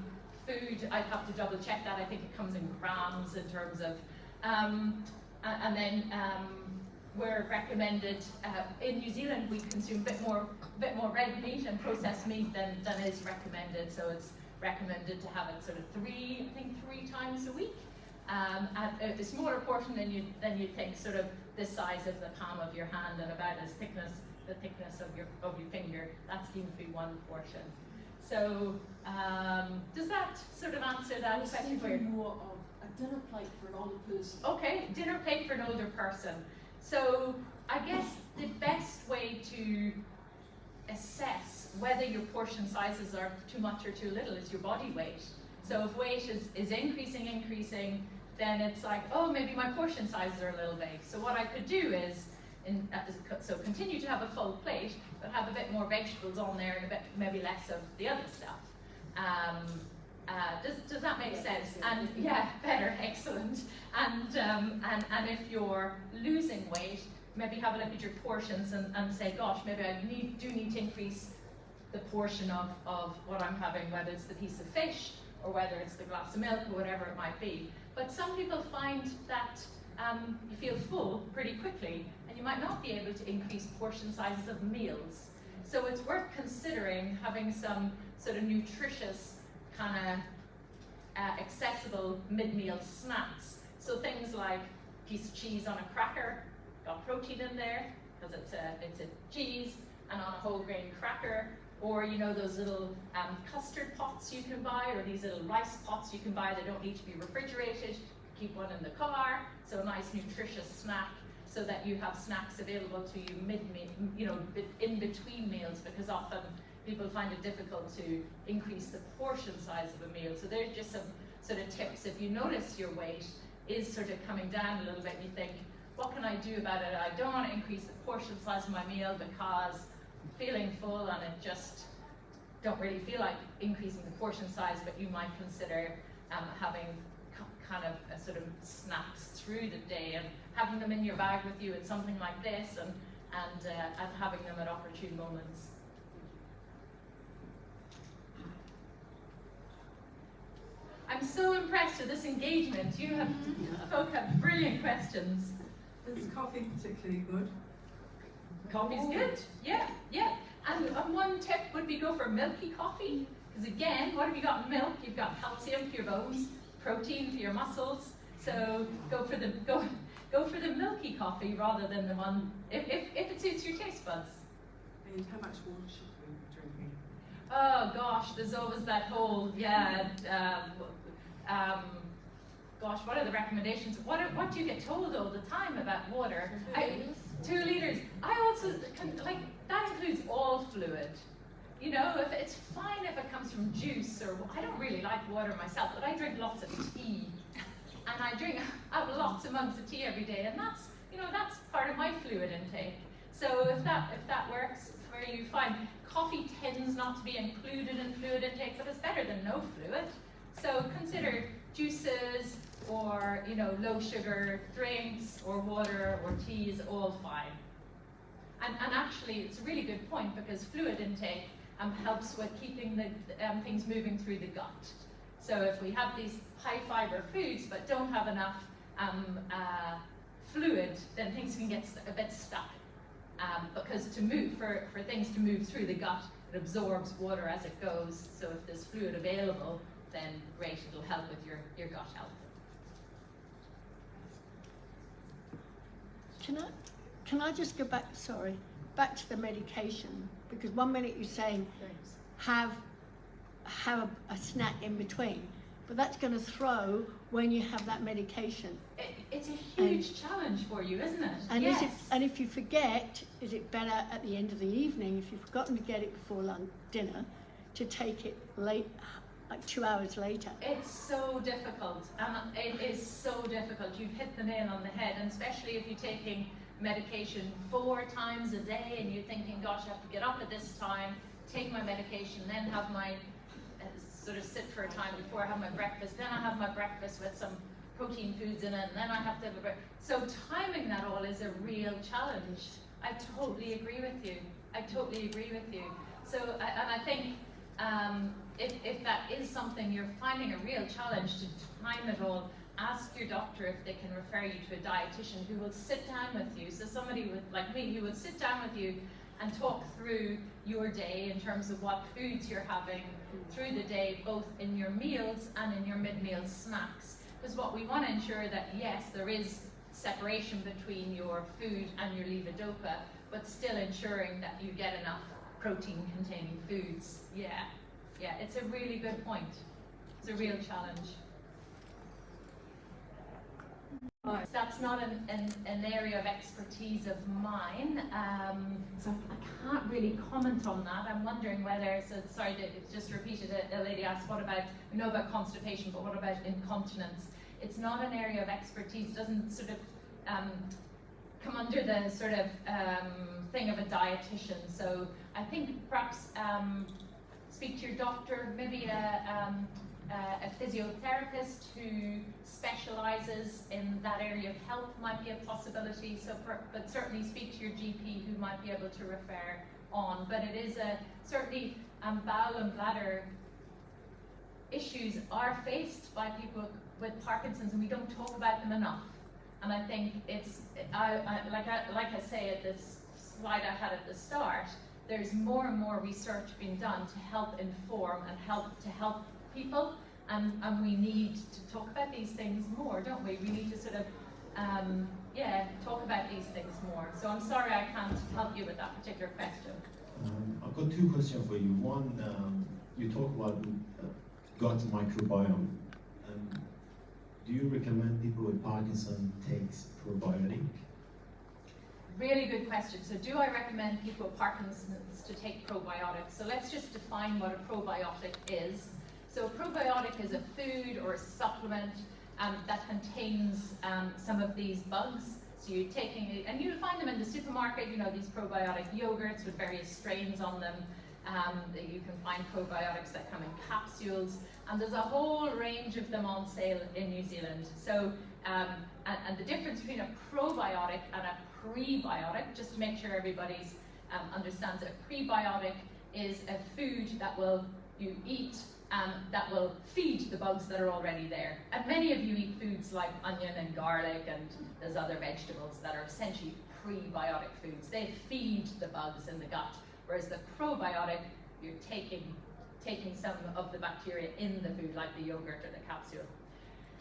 food, I'd have to double check that. I think it comes in grams in terms of, and then we're recommended, in New Zealand we consume a bit more red meat and processed meat than is recommended, so it's recommended to have it sort of three times a week. A smaller portion than you think, sort of the size of the palm of your hand and about the thickness of your finger. That's deemed to be one portion. So does that sort of answer that question for you? More of a dinner plate for an older person. Okay, dinner plate for an older person. So I guess the best way to assess whether your portion sizes are too much or too little is your body weight. So if weight is increasing, then it's like, oh, maybe my portion sizes are a little big. So what I could do is, so continue to have a full plate, but have a bit more vegetables on there and a bit maybe less of the other stuff. Does that make sense? And yeah, better, excellent. And if you're losing weight, maybe have a look at your portions and say, gosh, maybe I do need to increase the portion of what I'm having, whether it's the piece of fish or whether it's the glass of milk or whatever it might be. But some people find that you feel full pretty quickly, and you might not be able to increase portion sizes of meals. So it's worth considering having some sort of nutritious, kind of accessible mid-meal snacks. So things like a piece of cheese on a cracker, got protein in there because it's a cheese, and on a whole grain cracker, or you know those little custard pots you can buy, or these little rice pots you can buy. They don't need to be refrigerated. Keep one in the car, so a nice nutritious snack, so that you have snacks available to you in between meals, because often people find it difficult to increase the portion size of a meal. So there's just some sort of tips. If you notice your weight is sort of coming down a little bit, and you think, what can I do about it? I don't want to increase the portion size of my meal because I'm feeling full and it just don't really feel like increasing the portion size, but you might consider having kind of a sort of snacks through the day and having them in your bag with you at something like this, and having them at opportune moments. I'm so impressed with this engagement. You have folk have brilliant questions. Is coffee particularly good? Coffee's good, yeah. And one tip would be go for milky coffee, because again, what have you got in milk? You've got calcium for your bones, protein for your muscles. So go for the milky coffee rather than the one if it suits your taste buds. And how much water should we be drinking? Oh gosh, there's always that whole gosh, what are the recommendations? What do you get told all the time about water? 2 liters. I also that includes all fluid. You know, if it's fine if it comes from juice, or I don't really like water myself, but I drink lots of tea, and I have lots of mugs of tea every day, and that's part of my fluid intake. So if that works for you, fine. Coffee tends not to be included in fluid intake, but it's better than no fluid. So consider juices, or low sugar drinks, or water, or teas, all fine. And actually, it's a really good point, because fluid intake helps with keeping the things moving through the gut. So if we have these high fiber foods but don't have enough fluid, then things can get a bit stuck. Because for things to move through the gut, it absorbs water as it goes. So if there's fluid available, then great, it'll help with your gut health. Can I just go back to the medication, because 1 minute you're saying have a snack in between, but that's going to throw when you have that medication. It's a huge challenge for you, isn't it? And yes. And if you forget, is it better at the end of the evening, if you've forgotten to get it before dinner, to take it late, like 2 hours later? It's so difficult, it is so difficult. You've hit the nail on the head, and especially if you're taking medication 4 times a day and you're thinking, gosh, I have to get up at this time, take my medication, then have my sort of sit for a time before I have my breakfast, then I have my breakfast with some protein foods in it, and then I have to have a break. So timing that all is a real challenge. I totally agree with you. So, and I think if that is something you're finding a real challenge to time it all, ask your doctor if they can refer you to a dietitian who will sit down with you. So somebody like me who will sit down with you and talk through your day in terms of what foods you're having through the day, both in your meals and in your mid-meal snacks. Because what we want to ensure that, yes, there is separation between your food and your levodopa, but still ensuring that you get enough protein-containing foods. Yeah, it's a really good point. It's a real challenge. That's not an area of expertise of mine, so I can't really comment on that. I'm wondering whether, so sorry to just repeat it, a lady asked, what about, we know about constipation, but what about incontinence? It's not an area of expertise, it doesn't sort of come under the sort of thing of a dietitian. So I think perhaps speak to your doctor, maybe a physiotherapist who specialises in that area of health might be a possibility. So, but certainly speak to your GP who might be able to refer on. But it is certainly bowel and bladder issues are faced by people with Parkinson's, and we don't talk about them enough. And I think it's like I say at this slide I had at the start, there's more and more research being done to help inform and help people, and we need to talk about these things more, don't we? We need to sort of talk about these things more. So I'm sorry I can't help you with that particular question. I've got two questions for you. One, you talk about gut microbiome. Do you recommend people with Parkinson takes probiotic? Really good question. So do I recommend people with Parkinson's to take probiotics? So let's just define what a probiotic is. So a probiotic is a food or a supplement that contains some of these bugs. So you're taking it, and you'll find them in the supermarket, you know, these probiotic yogurts with various strains on them. You can find probiotics that come in capsules, and there's a whole range of them on sale in New Zealand. So, and the difference between a probiotic and a prebiotic, just to make sure everybody understands it, a prebiotic is a food that you eat that will feed the bugs that are already there. And many of you eat foods like onion and garlic, and there's other vegetables that are essentially prebiotic foods. They feed the bugs in the gut. Whereas the probiotic, you're taking some of the bacteria in the food, like the yogurt or the capsule.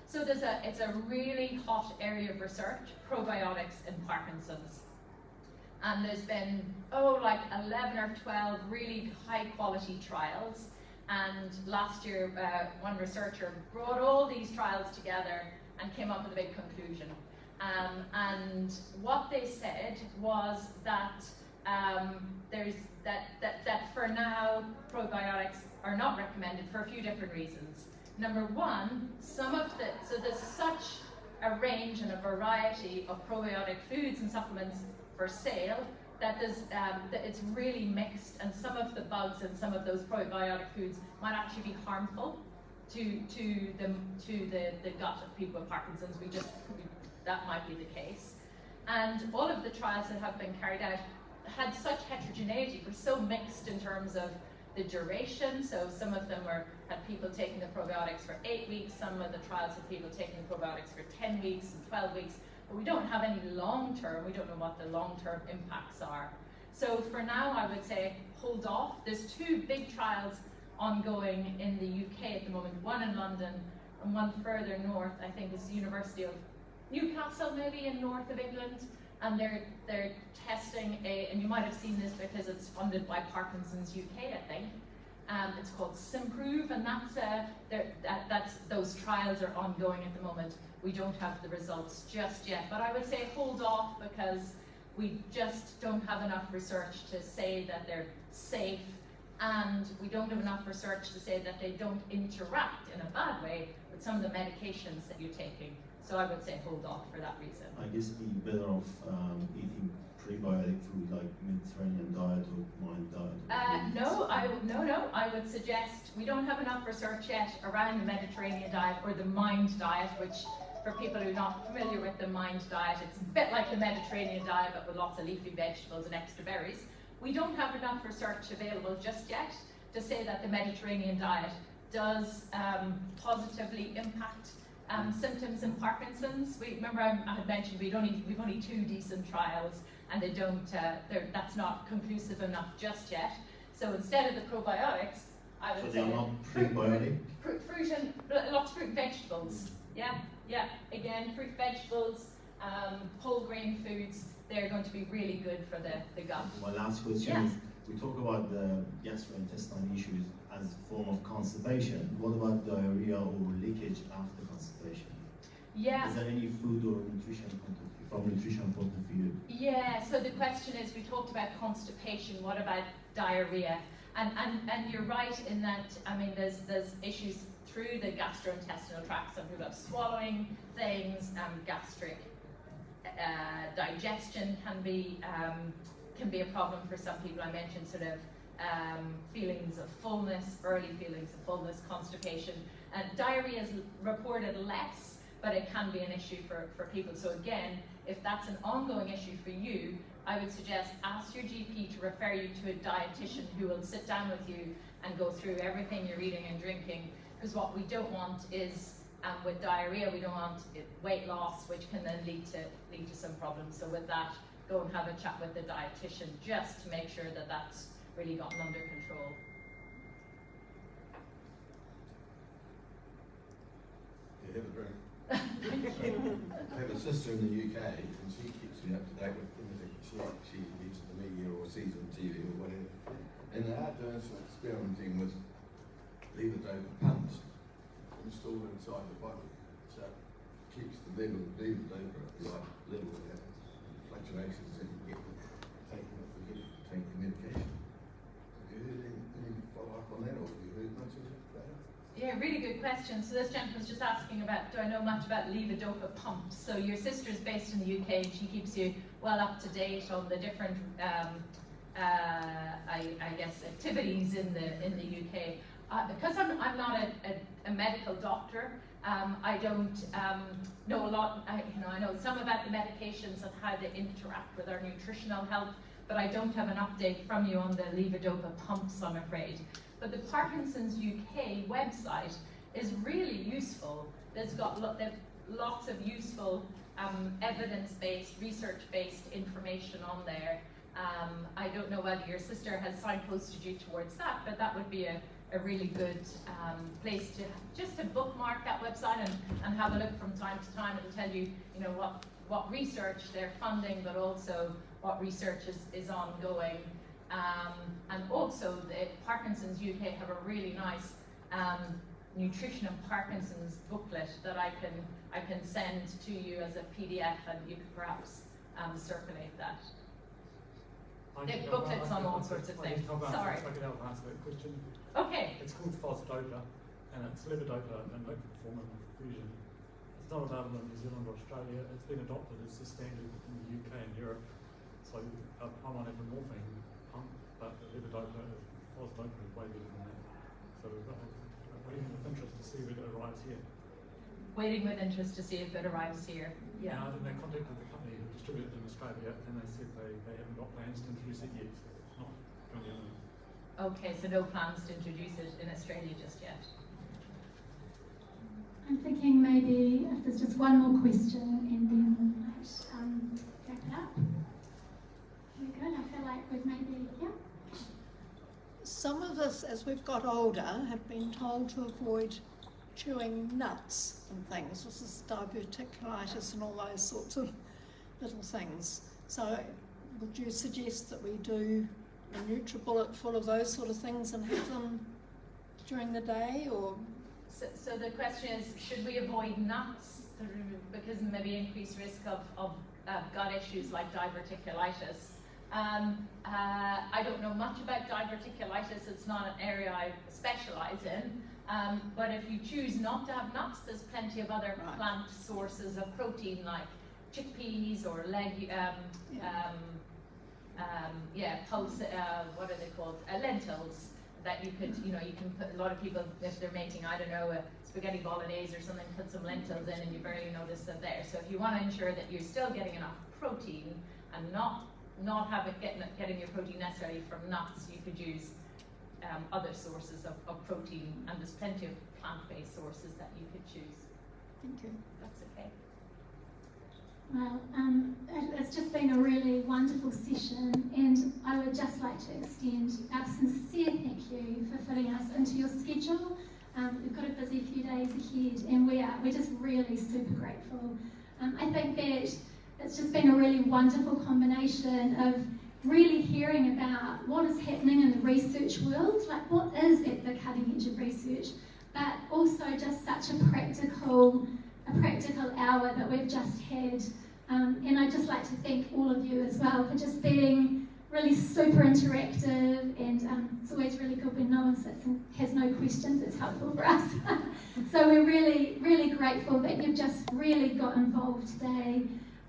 So it's a really hot area of research, probiotics in Parkinson's. And there's been, like 11 or 12 really high quality trials. And last year, one researcher brought all these trials together and came up with a big conclusion. And what they said was that that for now probiotics are not recommended for a few different reasons. Number one, so there's such a range and a variety of probiotic foods and supplements for sale that it's really mixed, and some of the bugs and some of those probiotic foods might actually be harmful to the gut of people with Parkinson's. That might be the case. And all of the trials that have been carried out had such heterogeneity, were so mixed in terms of the duration. So some of them had people taking the probiotics for 8 weeks, some of the trials had people taking the probiotics for 10 weeks and 12 weeks, but we don't have any long-term, we don't know what the long-term impacts are. So for now, I would say hold off. There's 2 big trials ongoing in the UK at the moment, one in London and one further north, I think is the University of Newcastle, maybe in north of England. And they're testing and you might have seen this because it's funded by Parkinson's UK, I think. It's called Simprove, and those trials are ongoing at the moment. We don't have the results just yet, but I would say hold off because we just don't have enough research to say that they're safe, and we don't have enough research to say that they don't interact in a bad way with some of the medications that you're taking. So I would say hold off for that reason. I guess be better off eating prebiotic food like Mediterranean diet or mind diet. No. I would suggest we don't have enough research yet around the Mediterranean diet or the mind diet, which for people who are not familiar with the mind diet, it's a bit like the Mediterranean diet but with lots of leafy vegetables and extra berries. We don't have enough research available just yet to say that the Mediterranean diet does positively impact symptoms in Parkinson's. Remember I had mentioned we've only 2 decent trials, and they don't. That's not conclusive enough just yet. So instead of the probiotics, I would say they are not prebiotic? Fruit and lots of fruit and vegetables. Yeah. Again, fruit, vegetables, whole grain foods. They're going to be really good for the gut. My last question is, we talk about the gastrointestinal issues as a form of constipation. What about diarrhea or leakage after constipation? Yeah. Is there any food or nutrition from nutrition point of view? Yeah, so the question is, we talked about constipation, what about diarrhea? And you're right in that, I mean, there's issues through the gastrointestinal tract. Some people have swallowing things, gastric digestion can be a problem for some people. I mentioned sort of feelings of fullness, early feelings of fullness, constipation. Diarrhea is reported less, but it can be an issue for people. So again, if that's an ongoing issue for you, I would suggest ask your GP to refer you to a dietitian who will sit down with you and go through everything you're eating and drinking. Because what we don't want is, with diarrhea, we don't want weight loss, which can then lead to some problems. So with that, go and have a chat with the dietitian just to make sure that that's really gotten under control. You have a drink. I have a sister in the UK, and she keeps me up to date with everything she reads in the media or sees on TV or whatever. And they are doing some experimenting with levodopa pumps installed inside the body, so it keeps the level of levodopa at the right level of fluctuations that you get with taking the medication. Have you heard any follow up on that, or have you heard much of it? Yeah, really good question. So this gentleman's just asking about, do I know much about levodopa pumps? So your sister's based in the UK, and she keeps you well up to date on the different, I guess, activities in the UK. Because I'm not a medical doctor, I don't know a lot. I know some about the medications and how they interact with our nutritional health, but I don't have an update from you on the levodopa pumps, I'm afraid. But the Parkinson's UK website is really useful. They've lots of useful evidence-based, research-based information on there. I don't know whether your sister has signposted you towards that, but that would be a really good place to just to bookmark that website and have a look from time to time. It'll tell you, what research they're funding, but also what research is ongoing. And also the Parkinson's UK have a really nice nutrition and Parkinson's booklet that I can send to you as a PDF, and you could perhaps circulate that. They have booklets on all sorts of things. Sorry. I can help answer that question. Okay. It's called Fosdopa, and it's levodopa and liquid form of infusion. It's not available in New Zealand or Australia. It's been adopted as the standard in the UK and Europe. So I might have a morphine pump, but the levodopa, Fosdopa is way better than that. So we're waiting with interest to see if it arrives here. Waiting with interest to see if it arrives here. Yeah. Now, then they contacted the company who distributed it in Australia, and they said they haven't got plans to introduce it yet. So it's not going to be. Okay, so no plans to introduce it in Australia just yet. I'm thinking maybe if there's just one more question and then we might wrap it up. Very good. I feel like we've maybe, yeah. Some of us, as we've got older, have been told to avoid chewing nuts and things. This is diverticulitis and all those sorts of little things. So would you suggest that we do a NutriBullet full of those sort of things and have them during the day, or? So the question is, should we avoid nuts because maybe increased risk of gut issues like diverticulitis? I don't know much about diverticulitis. It's not an area I specialise in. But if you choose not to have nuts, there's plenty of other plant sources of protein like chickpeas or what are they called? Lentils that you could, you can put. A lot of people, if they're making, I don't know, a spaghetti bolognese or something, put some lentils in, and you barely notice that there. So if you want to ensure that you're still getting enough protein and not getting your protein necessarily from nuts, you could use other sources of protein, and there's plenty of plant-based sources that you could choose. Thank you. That's okay. Well, it's just been a really wonderful session, and I would just like to extend our sincere thank you for fitting us into your schedule. We've got a busy few days ahead, and we're just really super grateful. I think that it's just been a really wonderful combination of really hearing about what is happening in the research world, like what is at the cutting edge of research, but also just such a practical hour that we've just had. And I'd just like to thank all of you as well for just being really super interactive, and it's always really good when no one sits and has no questions. It's helpful for us. So we're really, really grateful that you've just really got involved today.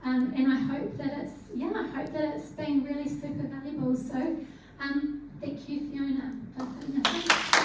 And I hope that it's been really super valuable. So thank you, Fiona, for putting us in.